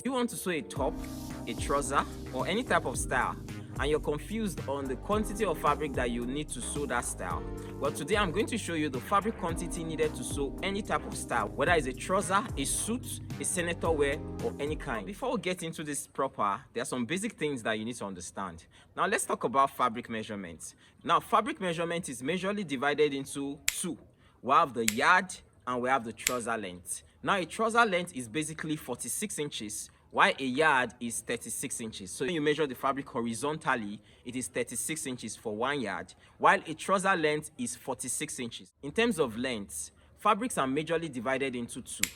If you want to sew a top, a trouser, or any type of style, and you're confused on the quantity of fabric that you need to sew that style, well, today I'm going to show you the fabric quantity needed to sew any type of style, whether it's a trouser, a suit, a senator wear, or any kind. Before we get into this proper, there are some basic things that you need to understand. Now let's talk about fabric measurements. Now fabric measurement is majorly divided into two. We have the yard and we have the trouser length. Now a trouser length is basically 46 inches, while a yard is 36 inches. So when you measure the fabric horizontally, it is 36 inches for 1 yard, while a trouser length is 46 inches. In terms of lengths, fabrics are majorly divided into two.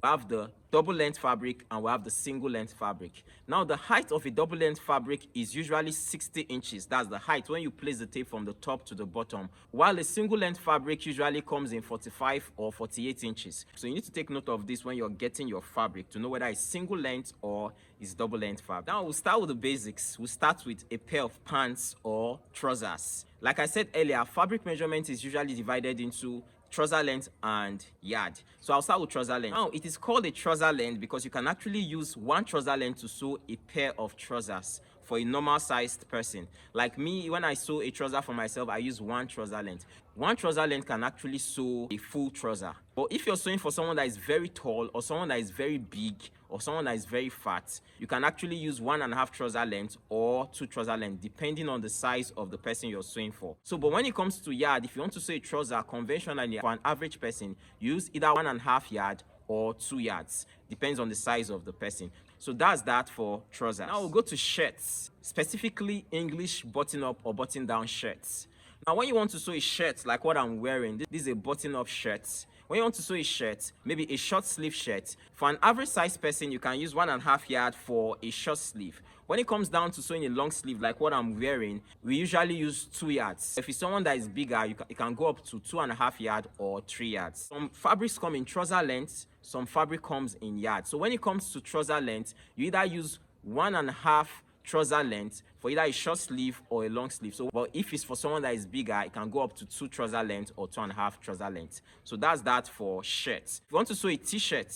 We have the double length fabric and we have the single length fabric. Now the height of a double length fabric is usually 60 inches. That's the height when you place the tape from the top to the bottom, while a single length fabric usually comes in 45 or 48 inches. So you need to take note of this when you're getting your fabric to know whether it's single length or it's double length fabric. Now we'll start with the basics. We'll start with a pair of pants or trousers. Like I said earlier, fabric measurement is usually divided into trouser length and yard. So I'll start with trouser length. Now it is called a trouser length because you can actually use one trouser length to sew a pair of trousers for a normal sized person. Like me, when I sew a trouser for myself, I use one trouser length. One trouser length can actually sew a full trouser. But if you're sewing for someone that is very tall or someone that is very big or someone that is very fat, you can actually use 1.5 trouser length or 2 trouser length depending on the size of the person you're sewing for. So but when it comes to yard, if you want to sew a trouser conventionally for an average person, use either 1.5 yard or 2 yards, depends on the size of the person. So that's that for trousers. Now we'll go to shirts, specifically English button-up or button-down shirts. Now when you want to sew a shirt like what I'm wearing, this is a button-up shirt. When you want to sew a shirt, maybe a short sleeve shirt, for an average size person, you can use 1.5 yard for a short sleeve. When it comes down to sewing a long sleeve like what I'm wearing, we usually use 2 yards. If it's someone that is bigger, you can go up to 2.5 yard or 3 yards. Some fabrics come in trouser length, some fabric comes in yards. So when it comes to trouser length, you either use 1.5 trouser length for either a short sleeve or a long sleeve. So but if it's for someone that is bigger, it can go up to 2 trouser length or 2.5 trouser length. So that's that for shirts. If you want to sew a t-shirt,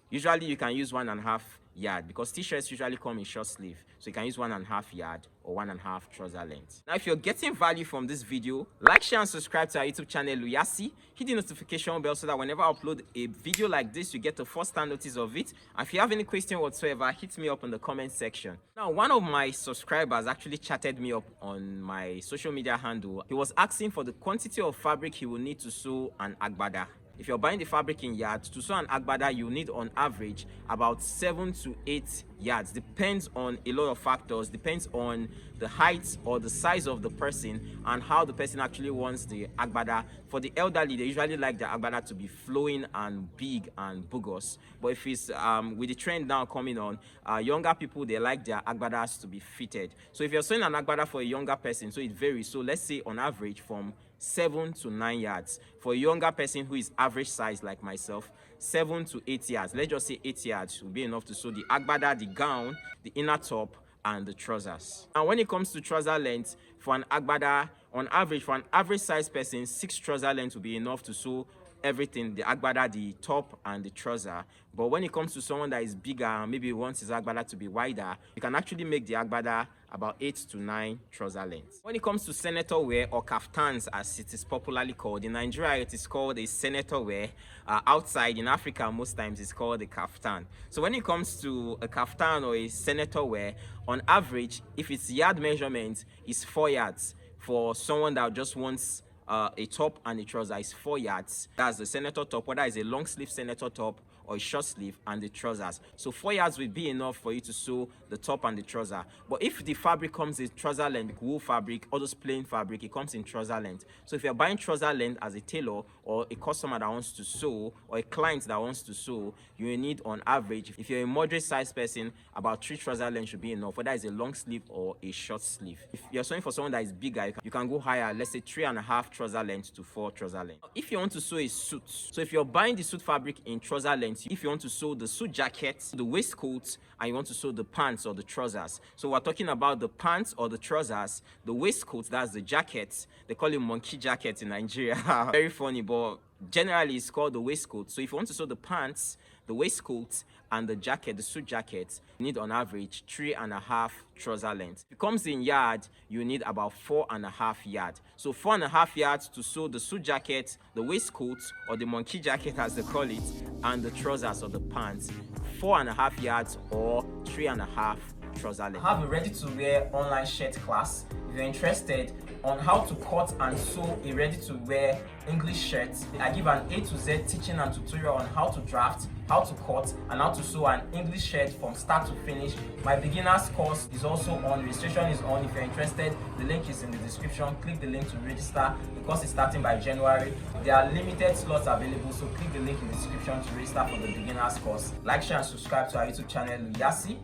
usually you can use 1.5 yard because t-shirts usually come in short sleeve, so you can use 1.5 yard or 1.5 trouser length. Now if you're getting value from this video, like, share and subscribe to our YouTube channel Luyasi. Hit the notification bell so that whenever I upload a video like this, you get the first-hand notice of it. And if you have any question whatsoever, hit me up in the comment section. Now one of my subscribers actually chatted me up on my social media handle. He was asking for the quantity of fabric he will need to sew an agbada. If you're buying the fabric in yards, to sew an agbada, you need on average about 7 to 8 yards. Depends on a lot of factors, depends on the height or the size of the person and how the person actually wants the agbada. For the elderly, they usually like the agbada to be flowing and big and bogus. But if it's with the trend now coming on, younger people, they like their agbadas to be fitted. So if you're sewing an agbada for a younger person, so it varies. So let's say on average from 7 to 9 yards. For a younger person who is average size like myself, 7 to 8 yards. Let's just say 8 yards will be enough to sew the agbada, the gown, the inner top, and the trousers. And when it comes to trouser length, for an agbada, on average, for an average size person, 6 trouser length will be enough to sew everything, the agbada, the top, and the trouser. But when it comes to someone that is bigger, maybe wants his agbada to be wider, you can actually make the agbada about 8 to 9 trouser lengths. When it comes to senator wear or kaftans as it is popularly called, in Nigeria it is called a senator wear. Outside in Africa most times it's called a kaftan. So when it comes to a kaftan or a senator wear, on average, if its yard measurement is 4 yards, for someone that just wants a top and a trouser is 4 yards. That's the senator top, whether it's a long sleeve senator top or a short sleeve, and the trousers. So 4 yards will be enough for you to sew the top and the trouser. But if the fabric comes in trouser length, wool fabric, all those plain fabric, it comes in trouser length. So if you're buying trouser length as a tailor or a customer that wants to sew or a client that wants to sew, you will need on average, if you're a moderate size person, about 3 trouser length should be enough, whether it's a long sleeve or a short sleeve. If you're sewing for someone that is bigger, you can go higher, let's say 3.5 trouser length to 4 trouser length. If you want to sew a suit, so if you're buying the suit fabric in trouser length, if you want to sew the suit jacket, the waistcoat, and you want to sew the pants or the trousers. So we're talking about the pants or the trousers, the waistcoat, that's the jacket. They call it monkey jacket in Nigeria. Very funny, but generally it's called the waistcoat. So if you want to sew the pants, the waistcoat, and the jacket, the suit jacket, you need on average 3.5 trouser length. If it comes in yard, you need about 4.5 yards. So 4.5 yards to sew the suit jacket, the waistcoat, or the monkey jacket as they call it, and the trousers or the pants. 4.5 yards or 3.5 trouser length. I have a ready-to-wear online shirt class. If you're interested on how to cut and sew a ready-to-wear English shirt, I give an A to Z teaching and tutorial on how to draft, how to cut, and how to sew an English shirt from start to finish. My beginners course is also on. Registration is on. If you're interested, the link is in the description. Click the link to register. The course is starting by January. There are limited slots available, so click the link in the description to register for the beginners course. Like, share, and subscribe to our YouTube channel, Luyasi.